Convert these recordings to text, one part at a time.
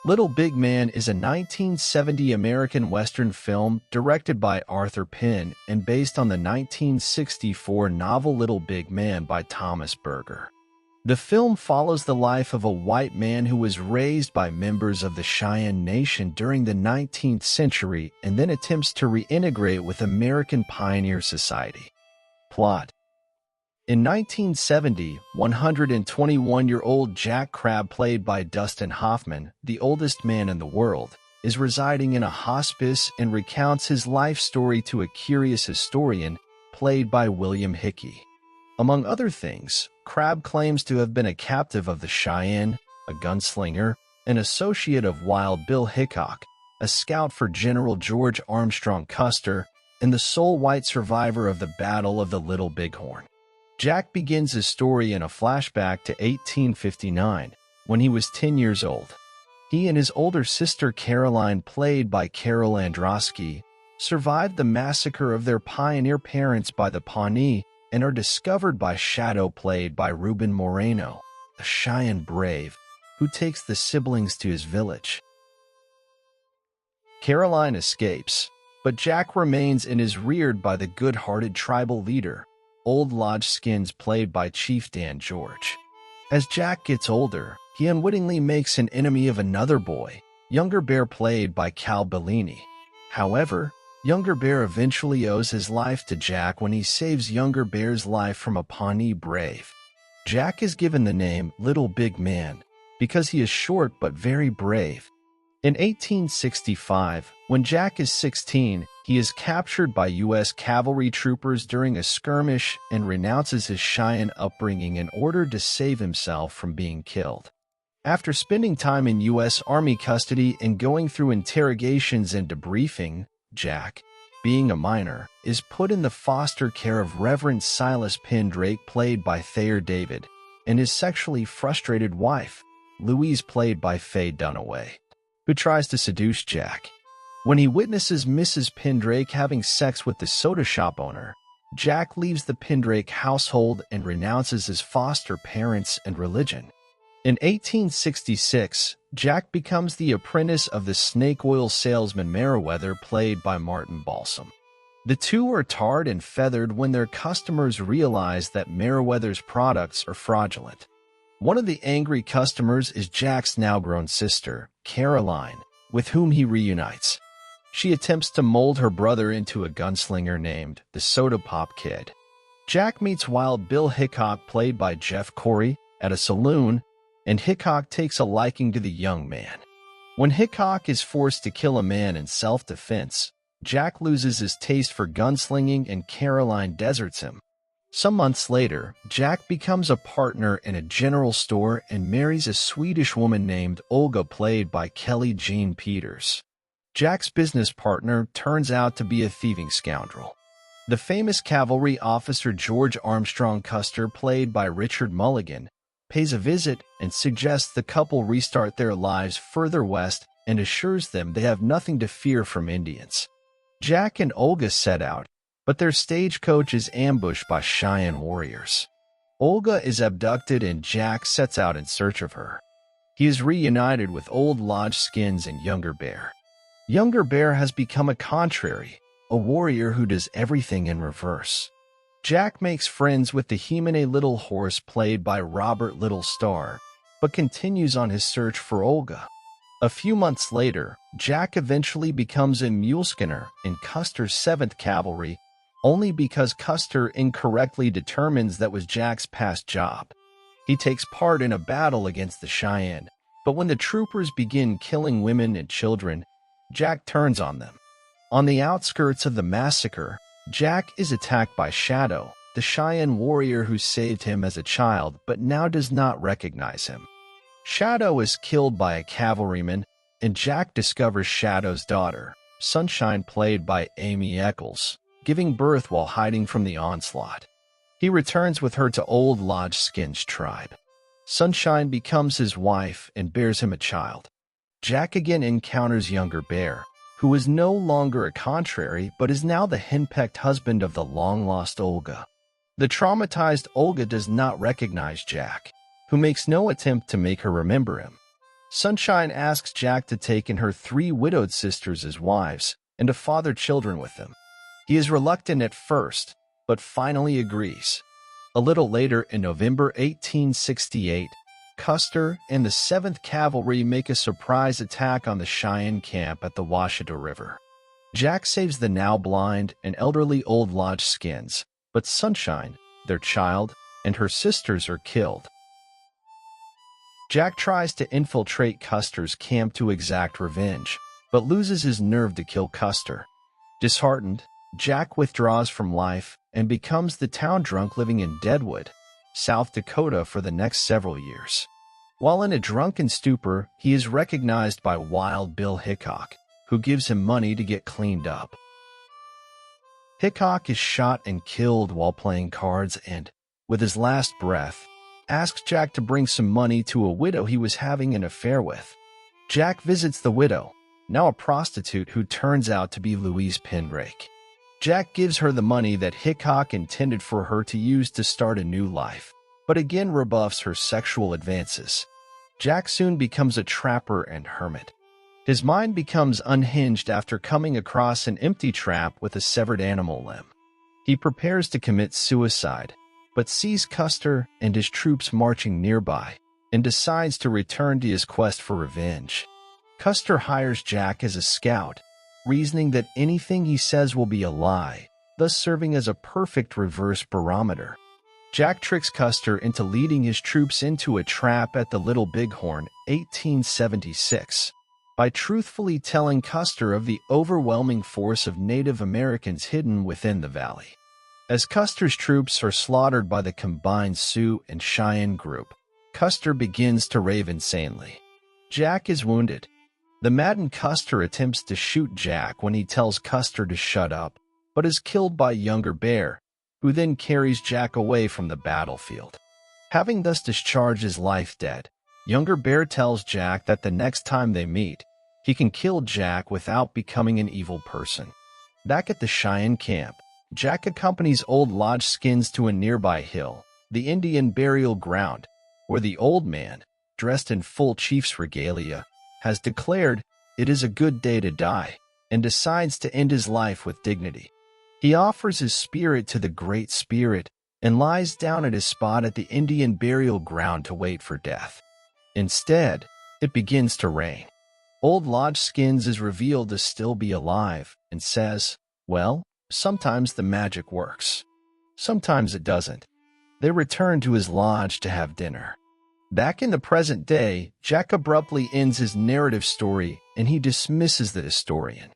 Little Big Man is a 1970 American Western film directed by Arthur Penn and based on the 1964 novel Little Big Man by Thomas Berger. The film follows the life of a white man who was raised by members of the Cheyenne Nation during the 19th century and then attempts to reintegrate with American pioneer society. Plot: in 1970, 121-year-old Jack Crabb, played by Dustin Hoffman, the oldest man in the world, is residing in a hospice and recounts his life story to a curious historian, played by William Hickey. Among other things, Crabb claims to have been a captive of the Cheyenne, a gunslinger, an associate of Wild Bill Hickok, a scout for General George Armstrong Custer, and the sole white survivor of the Battle of the Little Bighorn. Jack begins his story in a flashback to 1859, when he was 10 years old. He and his older sister Caroline, played by Carol Androsky, survived the massacre of their pioneer parents by the Pawnee and are discovered by Shadow, played by Ruben Moreno, a Cheyenne brave who takes the siblings to his village. Caroline escapes, but Jack remains and is reared by the good-hearted tribal leader, Old Lodge Skins, played by Chief Dan George. As Jack gets older, he unwittingly makes an enemy of another boy, Younger Bear, played by Cal Bellini. However, Younger Bear eventually owes his life to Jack when he saves Younger Bear's life from a Pawnee brave. Jack is given the name Little Big Man because he is short but very brave. In 1865, when Jack is 16, he is captured by U.S. cavalry troopers during a skirmish and renounces his Cheyenne upbringing in order to save himself from being killed. After spending time in U.S. Army custody and going through interrogations and debriefing, Jack, being a minor, is put in the foster care of Reverend Silas Pendrake, played by Thayer David, and his sexually frustrated wife, Louise, played by Faye Dunaway, who tries to seduce Jack. When he witnesses Mrs. Pendrake having sex with the soda shop owner, Jack leaves the Pendrake household and renounces his foster parents and religion. In 1866, Jack becomes the apprentice of the snake oil salesman Meriwether, played by Martin Balsam. The two are tarred and feathered when their customers realize that Meriwether's products are fraudulent. One of the angry customers is Jack's now-grown sister, Caroline, with whom he reunites. She attempts to mold her brother into a gunslinger named the Soda Pop Kid. Jack meets Wild Bill Hickok, played by Jeff Corey, at a saloon, and Hickok takes a liking to the young man. When Hickok is forced to kill a man in self-defense, Jack loses his taste for gunslinging and Caroline deserts him. Some months later, Jack becomes a partner in a general store and marries a Swedish woman named Olga, played by Kelly Jean Peters. Jack's business partner turns out to be a thieving scoundrel. The famous cavalry officer George Armstrong Custer, played by Richard Mulligan, pays a visit and suggests the couple restart their lives further west and assures them they have nothing to fear from Indians. Jack and Olga set out, but their stagecoach is ambushed by Cheyenne warriors. Olga is abducted and Jack sets out in search of her. He is reunited with Old Lodge Skins and Younger Bear. Younger Bear has become a contrary, a warrior who does everything in reverse. Jack makes friends with the Himine Little Horse, played by Robert Little Star, but continues on his search for Olga. A few months later, Jack eventually becomes a muleskinner in Custer's 7th Cavalry, only because Custer incorrectly determines that was Jack's past job. He takes part in a battle against the Cheyenne, but when the troopers begin killing women and children, Jack turns on them. On the outskirts of the massacre, Jack is attacked by Shadow, the Cheyenne warrior who saved him as a child but now does not recognize him. Shadow is killed by a cavalryman, and Jack discovers Shadow's daughter, Sunshine, played by Amy Eccles, giving birth while hiding from the onslaught. He returns with her to Old Lodge Skins tribe. Sunshine becomes his wife and bears him a child. Jack again encounters Younger Bear, who is no longer a contrary but is now the henpecked husband of the long-lost Olga. The traumatized Olga does not recognize Jack, who makes no attempt to make her remember him. Sunshine asks Jack to take in her 3 widowed sisters as wives and to father children with them. He is reluctant at first, but finally agrees. A little later, in November 1868, Custer and the 7th Cavalry make a surprise attack on the Cheyenne camp at the Washita River. Jack saves the now blind and elderly Old Lodge Skins, but Sunshine, their child, and her sisters are killed. Jack tries to infiltrate Custer's camp to exact revenge, but loses his nerve to kill Custer. Disheartened, Jack withdraws from life and becomes the town drunk living in Deadwood, South Dakota for the next several years. While in a drunken stupor, he is recognized by Wild Bill Hickok, who gives him money to get cleaned up. Hickok is shot and killed while playing cards and, with his last breath, asks Jack to bring some money to a widow he was having an affair with. Jack visits the widow, now a prostitute who turns out to be Louise Pendrake. Jack gives her the money that Hickok intended for her to use to start a new life, but again rebuffs her sexual advances. Jack soon becomes a trapper and hermit. His mind becomes unhinged after coming across an empty trap with a severed animal limb. He prepares to commit suicide, but sees Custer and his troops marching nearby and decides to return to his quest for revenge. Custer hires Jack as a scout, reasoning that anything he says will be a lie, thus serving as a perfect reverse barometer. Jack tricks Custer into leading his troops into a trap at the Little Bighorn, 1876, by truthfully telling Custer of the overwhelming force of Native Americans hidden within the valley. As Custer's troops are slaughtered by the combined Sioux and Cheyenne group, Custer begins to rave insanely. Jack is wounded. The maddened Custer attempts to shoot Jack when he tells Custer to shut up, but is killed by Younger Bear, who then carries Jack away from the battlefield. Having thus discharged his life debt, Younger Bear tells Jack that the next time they meet, he can kill Jack without becoming an evil person. Back at the Cheyenne camp, Jack accompanies Old Lodge Skins to a nearby hill, the Indian burial ground, where the old man, dressed in full chief's regalia, has declared it is a good day to die, and decides to end his life with dignity. He offers his spirit to the Great Spirit and lies down at his spot at the Indian burial ground to wait for death. Instead, it begins to rain. Old Lodge Skins is revealed to still be alive and says, well, sometimes the magic works. Sometimes it doesn't. They return to his lodge to have dinner. Back in the present day, Jack abruptly ends his narrative story and he dismisses the historian.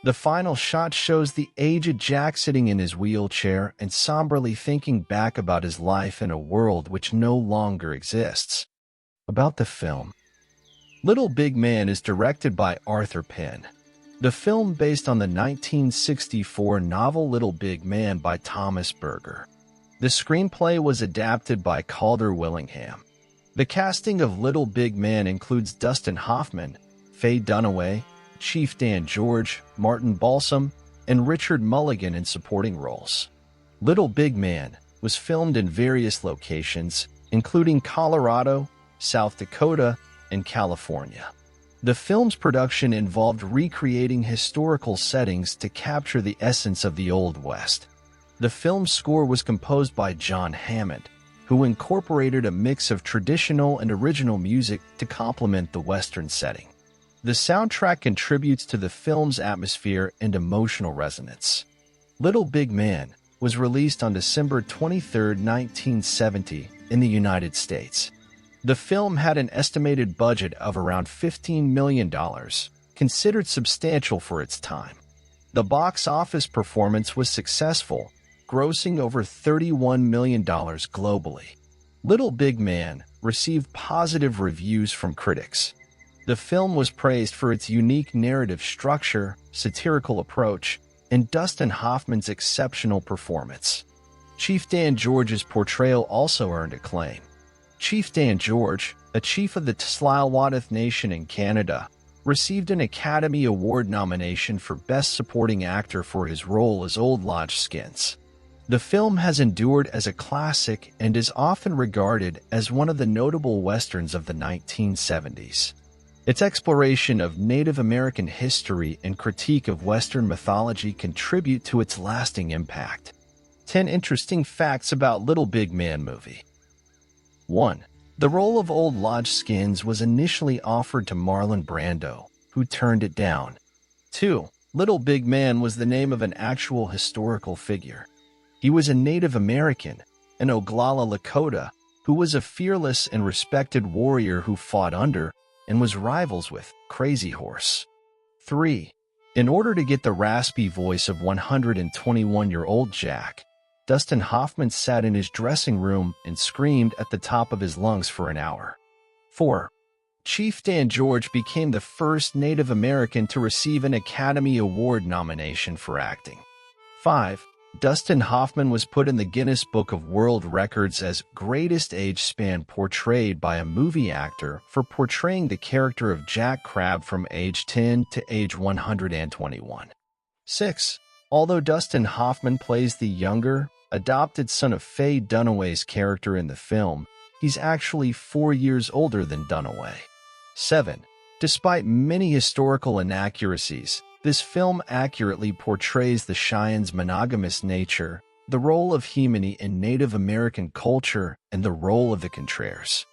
The final shot shows the aged Jack sitting in his wheelchair and somberly thinking back about his life in a world which no longer exists. About the film. Little Big Man is directed by Arthur Penn. The film based on the 1964 novel Little Big Man by Thomas Berger. The screenplay was adapted by Calder Willingham. The casting of Little Big Man includes Dustin Hoffman, Faye Dunaway, Chief Dan George, Martin Balsam, and Richard Mulligan in supporting roles. Little Big Man was filmed in various locations, including Colorado, South Dakota, and California. The film's production involved recreating historical settings to capture the essence of the Old West. The film's score was composed by John Hammond, who incorporated a mix of traditional and original music to complement the Western setting. The soundtrack contributes to the film's atmosphere and emotional resonance. Little Big Man was released on December 23, 1970, in the United States. The film had an estimated budget of around $15 million, considered substantial for its time. The box office performance was successful, grossing over $31 million globally. Little Big Man received positive reviews from critics. The film was praised for its unique narrative structure, satirical approach, and Dustin Hoffman's exceptional performance. Chief Dan George's portrayal also earned acclaim. Chief Dan George, a chief of the Tsleil-Waututh Nation in Canada, received an Academy Award nomination for Best Supporting Actor for his role as Old Lodge Skins. The film has endured as a classic and is often regarded as one of the notable westerns of the 1970s. Its exploration of Native American history and critique of Western mythology contribute to its lasting impact. 10 interesting facts about Little Big Man movie. 1. The role of Old Lodge Skins was initially offered to Marlon Brando, who turned it down. 2. Little Big Man was the name of an actual historical figure. He was a Native American, an Oglala Lakota, who was a fearless and respected warrior who fought under and was rivals with Crazy Horse. 3. In order to get the raspy voice of 121-year-old Jack, Dustin Hoffman sat in his dressing room and screamed at the top of his lungs for an hour. 4. Chief Dan George became the first Native American to receive an Academy Award nomination for acting. 5. Dustin Hoffman was put in the Guinness Book of World Records as greatest age span portrayed by a movie actor for portraying the character of Jack Crabbe from age 10 to age 121. 6. Although Dustin Hoffman plays the younger, adopted son of Faye Dunaway's character in the film, he's actually 4 years older than Dunaway. 7. Despite many historical inaccuracies, this film accurately portrays the Cheyenne's monogamous nature, the role of Himani in Native American culture, and the role of the Contraries.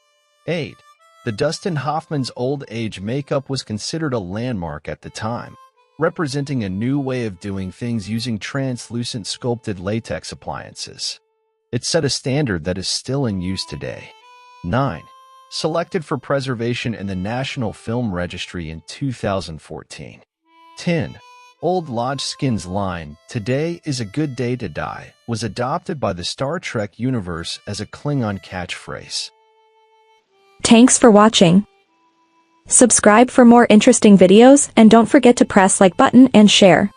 8. The Dustin Hoffman's old age makeup was considered a landmark at the time, representing a new way of doing things using translucent sculpted latex appliances. It set a standard that is still in use today. 9. Selected for preservation in the National Film Registry in 2014. 10. Old Lodge Skins' line, "Today is a good day to die," was adopted by the Star Trek universe as a Klingon catchphrase. Thanks for watching. Subscribe for more interesting videos and don't forget to press like button and share.